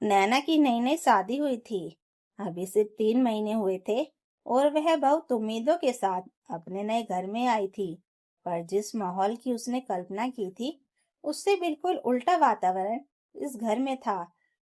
नैना की नई नई शादी हुई थी। अभी सिर्फ 3 महीने हुए थे और वह बहुत उम्मीदों के साथ अपने नए घर में आई थी। पर जिस माहौल की उसने कल्पना की थी, उससे बिल्कुल उल्टा वातावरण इस घर में था।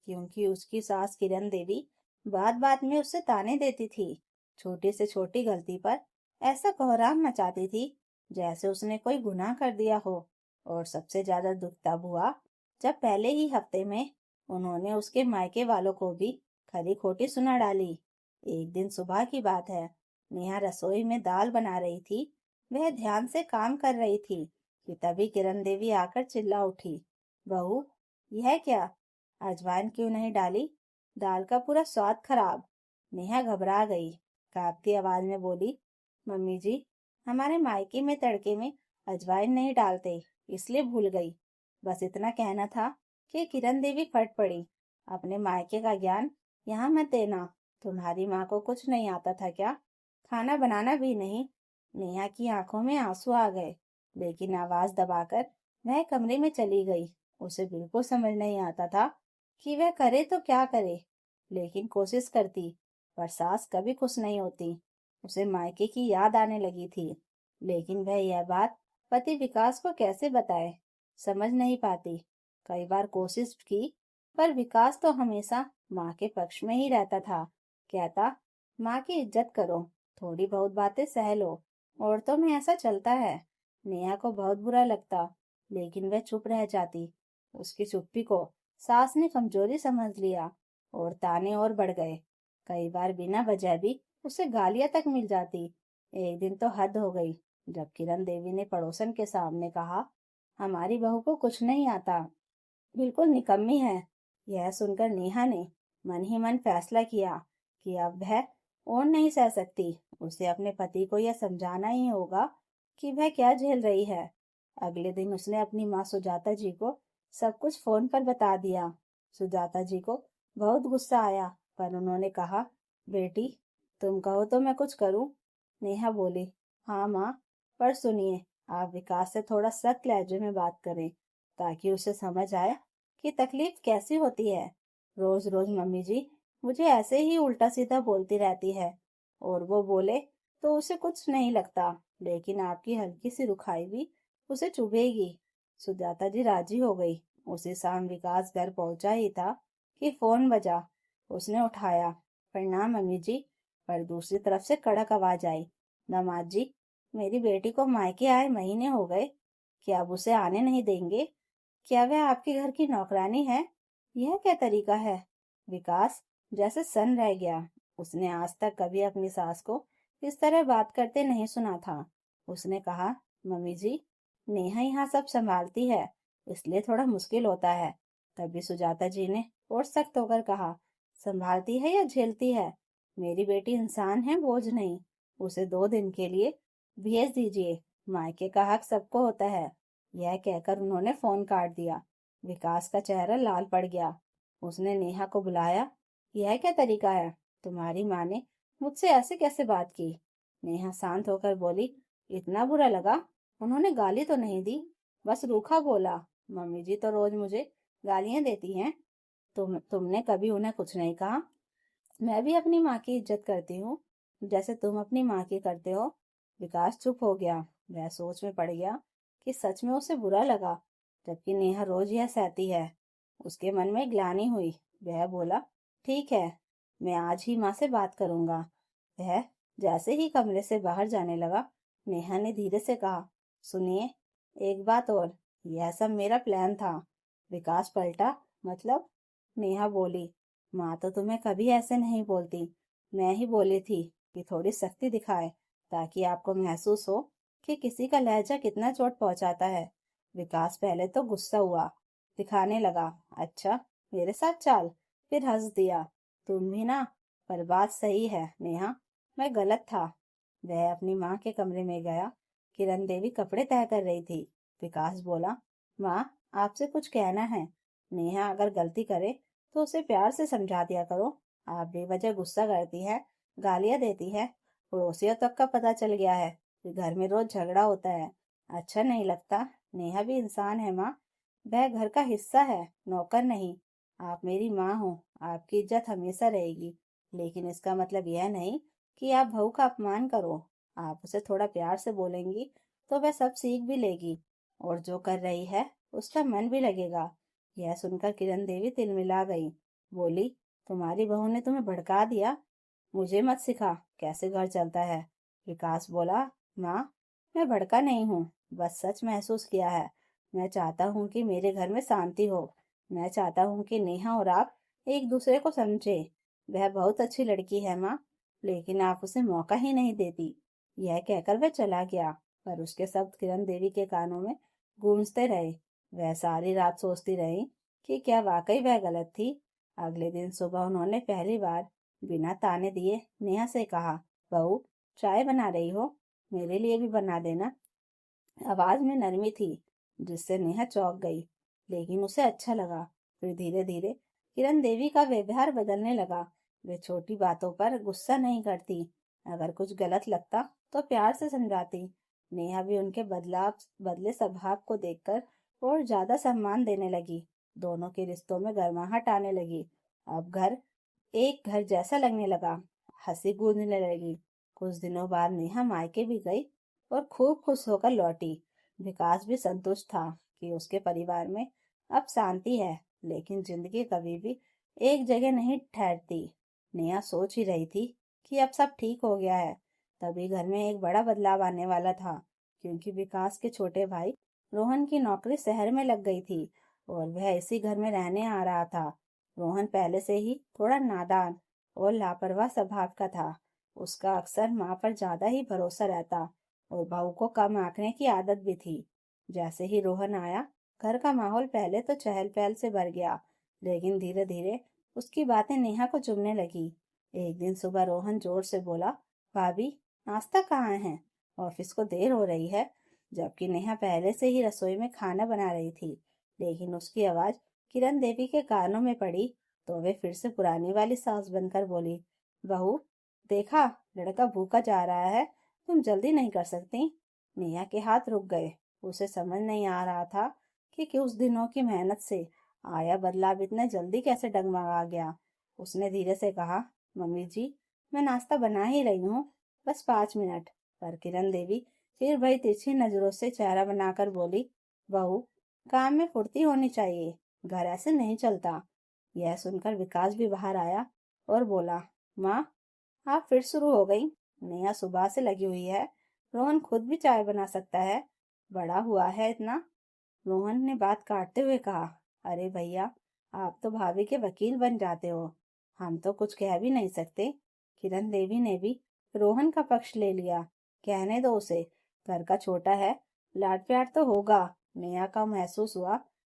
क्योंकि उसकी सास किरण देवी बात बात में उससे ताने देती थी। छोटी से छोटी गलती पर ऐसा कोहराम मचाती थी जैसे उसने कोई गुनाह कर दिया हो। और सबसे ज्यादा दुख तब हुआ जब पहले ही हफ्ते में उन्होंने उसके मायके वालों को भी खरी खोटी सुना डाली। एक दिन सुबह की बात है। नेहा रसोई में दाल बना रही थी। वह ध्यान से काम कर रही थी कि तभी किरण देवी आकर चिल्ला उठी, बहू, यह क्या? अजवाइन क्यों नहीं डाली? दाल का पूरा स्वाद खराब। नेहा घबरा गई, कांपती आवाज में बोली, मम्मी जी, हमारे मायके में तड़के में अजवाइन नहीं डालते, इसलिए भूल गई। बस इतना कहना था कि किरण देवी फट पड़ी। अपने मायके का ज्ञान यहाँ मत देना। तुम्हारी माँ को कुछ नहीं आता था क्या? खाना बनाना भी नहीं? नेहा की आंखों में आंसू आ गए, लेकिन आवाज दबाकर वह कमरे में चली गई। उसे बिल्कुल समझ नहीं आता था कि वह करे तो क्या करे, लेकिन कोशिश करती। पर सास कभी खुश नहीं होती। उसे मायके की याद आने लगी थी, लेकिन वह यह बात पति विकास को कैसे बताए, समझ नहीं पाती। कई बार कोशिश की, पर विकास तो हमेशा माँ के पक्ष में ही रहता था। कहता, माँ की इज्जत करो, थोड़ी बहुत बातें सह लो, औरतों में ऐसा चलता है। नेहा को बहुत बुरा लगता, लेकिन वह चुप रह जाती। उसकी चुप्पी को सास ने कमजोरी समझ लिया और ताने और बढ़ गए। कई बार बिना वजह भी उसे गालियां तक मिल जाती। एक दिन तो हद हो गई जब किरण देवी ने पड़ोसन के सामने कहा, हमारी बहू को कुछ नहीं आता, बिल्कुल निकम्मी है। यह सुनकर नेहा ने मन ही मन फैसला किया कि अब वह और नहीं सह सकती। उसे अपने पति को यह समझाना ही होगा कि वह क्या झेल रही है। अगले दिन उसने अपनी माँ सुजाता जी को सब कुछ फोन पर बता दिया। सुजाता जी को बहुत गुस्सा आया, पर उन्होंने कहा, बेटी, तुम कहो तो मैं कुछ करूं? नेहा बोली, हाँ माँ, पर सुनिए, आप विकास से थोड़ा सख्त लहजे में बात करें, ताकि उसे समझ आए कि तकलीफ कैसी होती है। रोज रोज मम्मी जी मुझे ऐसे ही उल्टा सीधा बोलती रहती है, और वो बोले तो उसे कुछ नहीं लगता, लेकिन आपकी हल्की सी रुखाई भी उसे चुभेगी। सुजाता जी राजी हो गई। उसी शाम विकास घर पहुंचा ही था कि फोन बजा। उसने उठाया, प्रणाम मम्मी जी। पर दूसरी तरफ से कड़क आवाज आई, दामाद जी, मेरी बेटी को मायके आए महीने हो गए, क्या अब उसे आने नहीं देंगे? क्या वह आपके घर की नौकरानी है? यह क्या तरीका है? विकास जैसे सन्न रह गया। उसने आज तक कभी अपनी सास को इस तरह बात करते नहीं सुना था। उसने कहा, मम्मी जी, नेहा यहाँ सब संभालती है, इसलिए थोड़ा मुश्किल होता है। तभी सुजाता जी ने और सख्त होकर कहा, संभालती है या झेलती है? मेरी बेटी इंसान है, बोझ नहीं। उसे 2 दिन के लिए भेज दीजिए। मायके का हक सबको होता है। यह कहकर उन्होंने फोन काट दिया। विकास का चेहरा लाल पड़ गया। उसने नेहा को बुलाया, यह क्या तरीका है? तुम्हारी माँ ने मुझसे ऐसे कैसे बात की? नेहा शांत होकर बोली, इतना बुरा लगा? उन्होंने गाली तो नहीं दी, बस रूखा बोला। मम्मी जी तो रोज मुझे गालियां देती हैं, तुमने कभी उन्हें कुछ नहीं कहा? मैं भी अपनी माँ की इज्जत करती हूँ, जैसे तुम अपनी माँ की करते हो। विकास चुप हो गया। वह सोच में पड़ गया कि सच में उसे बुरा लगा, जबकि नेहा रोज यह सहती है। उसके मन में ग्लानि हुई। वह बोला, ठीक है, मैं आज ही माँ से बात करूंगा। वह जैसे ही कमरे से बाहर जाने लगा, नेहा ने धीरे से कहा, सुनिए, एक बात और, यह सब मेरा प्लान था। विकास पलटा, मतलब? नेहा बोली, माँ तो तुम्हें कभी ऐसे नहीं बोलती। मैं ही बोली थी कि थोड़ी सख्ती दिखाए, ताकि आपको महसूस हो कि किसी का लहजा कितना चोट पहुंचाता है। विकास पहले तो गुस्सा हुआ, दिखाने लगा, अच्छा, मेरे साथ चाल। फिर हंस दिया, तुम भी ना। पर बात सही है नेहा, मैं गलत था। वह अपनी माँ के कमरे में गया। किरण देवी कपड़े तय कर रही थी। विकास बोला, माँ, आपसे कुछ कहना है। नेहा अगर गलती करे तो उसे प्यार से समझा दिया करो। आप बेवजह गुस्सा करती है, गालियां देती है। पड़ोसियों तक का पता चल गया है कि घर में रोज झगड़ा होता है। अच्छा नहीं लगता। नेहा भी इंसान है माँ, वह घर का हिस्सा है, नौकर नहीं। आप मेरी माँ हो, आपकी इज्जत हमेशा रहेगी। लेकिन इसका मतलब यह नहीं कि आप बहू का अपमान करो। आप उसे थोड़ा प्यार से बोलेंगी तो वह सब सीख भी लेगी, और जो कर रही है उसका मन भी लगेगा। यह सुनकर किरण देवी तिलमिला गई। बोली, तुम्हारी बहू ने तुम्हें भड़का दिया? मुझे मत सिखा कैसे घर चलता है। विकास बोला, माँ, मैं भड़का नहीं हूँ, बस सच महसूस किया है। मैं चाहता हूँ कि मेरे घर में शांति हो। मैं चाहता हूँ कि नेहा और आप एक दूसरे को समझे। वह बहुत अच्छी लड़की है माँ, लेकिन आप उसे मौका ही नहीं देती। यह कहकर वह चला गया, पर उसके शब्द किरण देवी के कानों में गूंजते रहे। वह सारी रात सोचती रही कि क्या वाकई वह गलत थी। अगले दिन सुबह उन्होंने पहली बार बिना ताने दिए नेहा से कहा, बहू, चाय बना रही हो? मेरे लिए भी बना देना। आवाज में नरमी थी, जिससे नेहा चौंक गई, लेकिन उसे अच्छा लगा। फिर धीरे धीरे किरण देवी का व्यवहार बदलने लगा। वे छोटी बातों पर गुस्सा नहीं करती। अगर कुछ गलत लगता तो प्यार से समझाती। नेहा भी उनके बदले स्वभाव को देखकर और ज्यादा सम्मान देने लगी। दोनों के रिश्तों में गर्माहट आने लगी। अब एक घर जैसा लगने लगा। हंसी गूंजने लगी। कुछ दिनों बाद नेहा मायके भी गई और खूब खुश होकर लौटी। विकास भी संतुष्ट था कि उसके परिवार में अब शांति है, लेकिन जिंदगी कभी भी एक जगह नहीं ठहरती। नेहा सोच ही रही थी कि अब सब ठीक हो गया है। तभी घर में एक बड़ा बदलाव आने वाला था, क्योंकि विकास के छोटे भाई रोहन की नौकरी शहर में लग गई थी और वह इसी घर में रहने आ रहा था। रोहन पहले से ही थोड़ा नादान और लापरवाह स्वभाव का था। उसका अक्सर माँ पर ज्यादा ही भरोसा रहता और बहू को कम आंकने की आदत भी थी। जैसे ही रोहन आया, घर का माहौल पहले तो चहल पहल से भर गया, लेकिन धीरे धीरे उसकी बातें नेहा को चुभने लगी। एक दिन सुबह रोहन जोर से बोला, भाभी, नाश्ता कहाँ है? ऑफिस को देर हो रही है। जबकि नेहा पहले से ही रसोई में खाना बना रही थी, लेकिन उसकी आवाज किरण देवी के कानों में पड़ी तो वे फिर से पुरानी वाली सास बनकर बोली, बहू, देखा, लड़का भूखा जा रहा है, तुम जल्दी नहीं कर सकती? नेहा के हाथ रुक गए। उसे समझ नहीं आ रहा था कि कुछ दिनों की मेहनत से आया बदलाव इतने जल्दी कैसे डगमगा गया। उसने धीरे से कहा, मम्मी जी, मैं नाश्ता बना ही रही हूँ, बस 5 मिनट। पर किरण देवी फिर वही तिरछी नजरों से चेहरा बनाकर बोली, बहू, काम में फुर्ती होनी चाहिए, घर ऐसे नहीं चलता। यह सुनकर विकास भी बाहर आया और बोला, माँ, आप फिर शुरू हो गई। नेहा सुबह से लगी हुई है। रोहन खुद भी चाय बना सकता है, बड़ा हुआ है इतना। रोहन ने बात काटते हुए कहा, अरे भैया, आप तो भाभी के वकील बन जाते हो, हम तो कुछ कह भी नहीं सकते। किरण देवी ने भी रोहन का पक्ष ले लिया। कहने दो उसे, घर का छोटा है, लाड प्यार तो होगा। नेहा का महसूस हुआ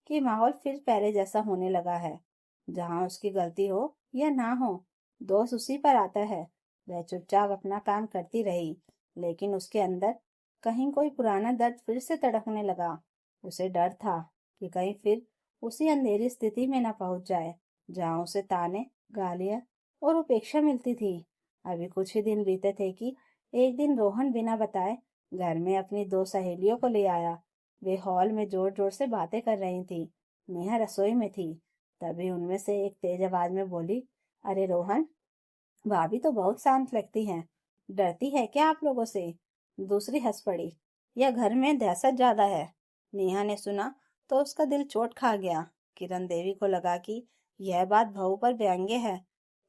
कि माहौल फिर पहले जैसा होने लगा है। जहाँ उसकी गलती हो या ना हो, दोष उसी पर आता है। वह चुपचाप अपना काम करती रही, लेकिन उसके अंदर कहीं कोई पुराना दर्द फिर से तड़कने लगा। उसे डर था कि कहीं फिर उसी अंधेरी स्थिति में न पहुंच जाए, जहां उसे ताने, गालियां और उपेक्षा मिलती थी। अभी कुछ ही दिन बीते थे कि एक दिन रोहन बिना बताए घर में अपनी दो सहेलियों को ले आया। वे हॉल में जोर जोर से बातें कर रही थी। नेहा रसोई में थी। तभी उनमें से एक तेज आवाज में बोली, अरे रोहन, भाभी तो बहुत शांत लगती हैं, डरती है क्या आप लोगों से? दूसरी हंस पड़ी, यह घर में दहशत ज्यादा है। नेहा ने सुना तो उसका दिल चोट खा गया। किरण देवी को लगा कि यह बात बहू पर व्यंग्य है,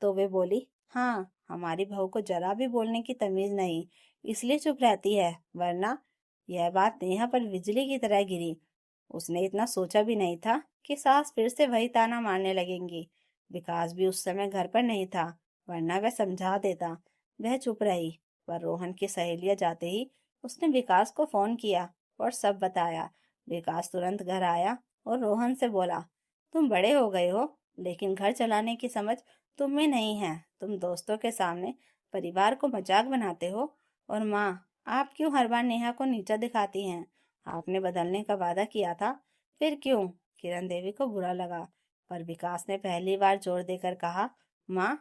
तो वे बोली, हाँ, हमारी बहू को जरा भी बोलने की तमीज नहीं, इसलिए चुप रहती है, वरना। यह बात नेहा पर बिजली की तरह गिरी। उसने इतना सोचा भी नहीं था कि सास फिर से वही ताना मारने लगेंगी। विकास भी उस समय घर पर नहीं था, वरना वह समझा देता। वह चुप रही, पर रोहन की सहेलियां जाते ही उसने विकास को फोन किया और सब बताया। विकास तुरंत घर आया और रोहन से बोला, तुम बड़े हो गए हो, लेकिन घर चलाने की समझ तुम में नहीं है। तुम दोस्तों के सामने परिवार को मजाक बनाते हो, और माँ, आप क्यों हर बार नेहा को नीचा दिखाती हैं? आपने बदलने का वादा किया था, फिर क्यों? किरण देवी को बुरा लगा, पर विकास ने पहली बार जोर देकर कहा, माँ,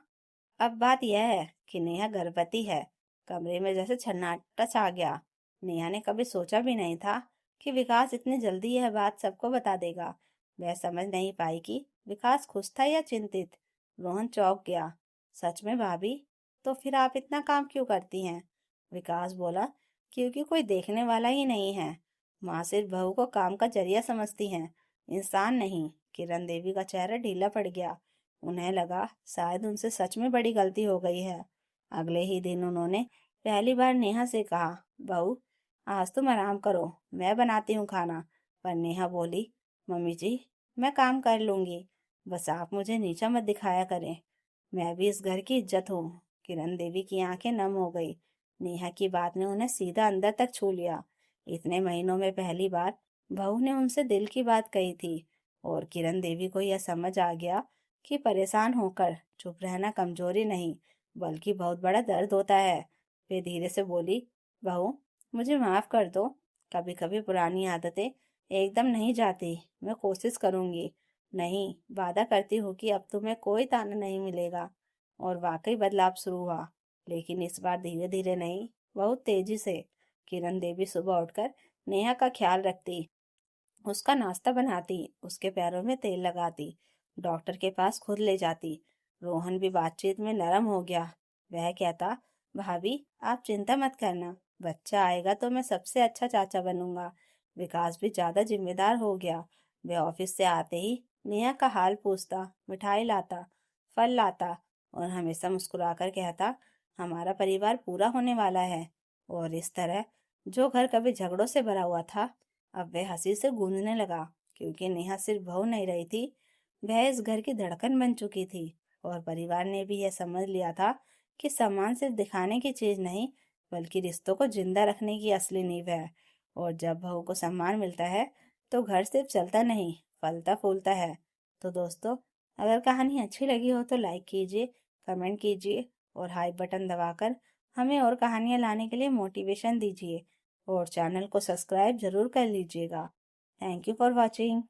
अब बात यह है कि नेहा गर्भवती है। कमरे में जैसे सन्नाटा छा गया। नेहा ने कभी सोचा भी नहीं था कि विकास इतनी जल्दी यह बात सबको बता देगा। वह समझ नहीं पाई कि विकास खुश था या चिंतित। रोहन चौंक गया। सच में भाभी? तो फिर आप इतना काम क्यों करती हैं? विकास बोला, क्योंकि कोई देखने वाला ही नहीं है। माँ सिर्फ बहू को काम का जरिया समझती हैं, इंसान नहीं। किरण देवी का चेहरा ढीला पड़ गया। उन्हें लगा शायद उनसे सच में बड़ी गलती हो गई है। अगले ही दिन उन्होंने पहली बार नेहा से कहा, बहू आज तुम आराम करो, मैं बनाती हूँ खाना। पर नेहा बोली, मम्मी जी मैं काम कर लूंगी, बस आप मुझे नीचा मत दिखाया करें। मैं भी इस घर की इज्जत हूँ। किरण देवी की आंखें नम हो गई। नेहा की बात ने उन्हें सीधा अंदर तक छू लिया। इतने महीनों में पहली बार बहू ने उनसे दिल की बात कही थी। और किरण देवी को यह समझ आ गया कि परेशान होकर चुप रहना कमजोरी नहीं, बल्कि बहुत बड़ा दर्द होता है। वे धीरे से बोली, बहू मुझे माफ कर दो, कभी कभी पुरानी आदतें एकदम नहीं जाती। मैं कोशिश करूंगी। नहीं, वादा करती हूँ कि अब तुम्हें कोई ताना नहीं मिलेगा। और वाकई बदलाव शुरू हुआ, लेकिन इस बार धीरे धीरे नहीं, बहुत तेजी से। किरण देवी सुबह उठकर नेहा का ख्याल रखती, उसका नाश्ता बनाती, उसके पैरों में तेल लगाती, डॉक्टर के पास खुद ले जाती। रोहन भी बातचीत में नरम हो गया। वह कहता, भाभी आप चिंता मत करना, बच्चा आएगा तो मैं सबसे अच्छा चाचा बनूंगा। विकास भी ज्यादा जिम्मेदार हो गया। वह ऑफिस से आते ही नेहा का हाल पूछता, मिठाई लाता, फल लाता और हमेशा मुस्कुराकर कहता, हमारा परिवार पूरा होने वाला है। और इस तरह जो घर कभी झगड़ों से भरा हुआ था, अब वह हंसी से गूंजने लगा, क्योंकि नेहा सिर्फ बहू नहीं रही थी, वह इस घर की धड़कन बन चुकी थी। और परिवार ने भी यह समझ लिया था कि सम्मान सिर्फ दिखाने की चीज नहीं, बल्कि रिश्तों को जिंदा रखने की असली नींव है। और जब बहू को सम्मान मिलता है तो घर सिर्फ चलता नहीं, फलता फूलता है। तो दोस्तों, अगर कहानी अच्छी लगी हो तो लाइक कीजिए, कमेंट कीजिए और हाइप बटन दबाकर हमें और कहानियाँ लाने के लिए मोटिवेशन दीजिए। और चैनल को सब्सक्राइब जरूर कर लीजिएगा। Thank you for watching.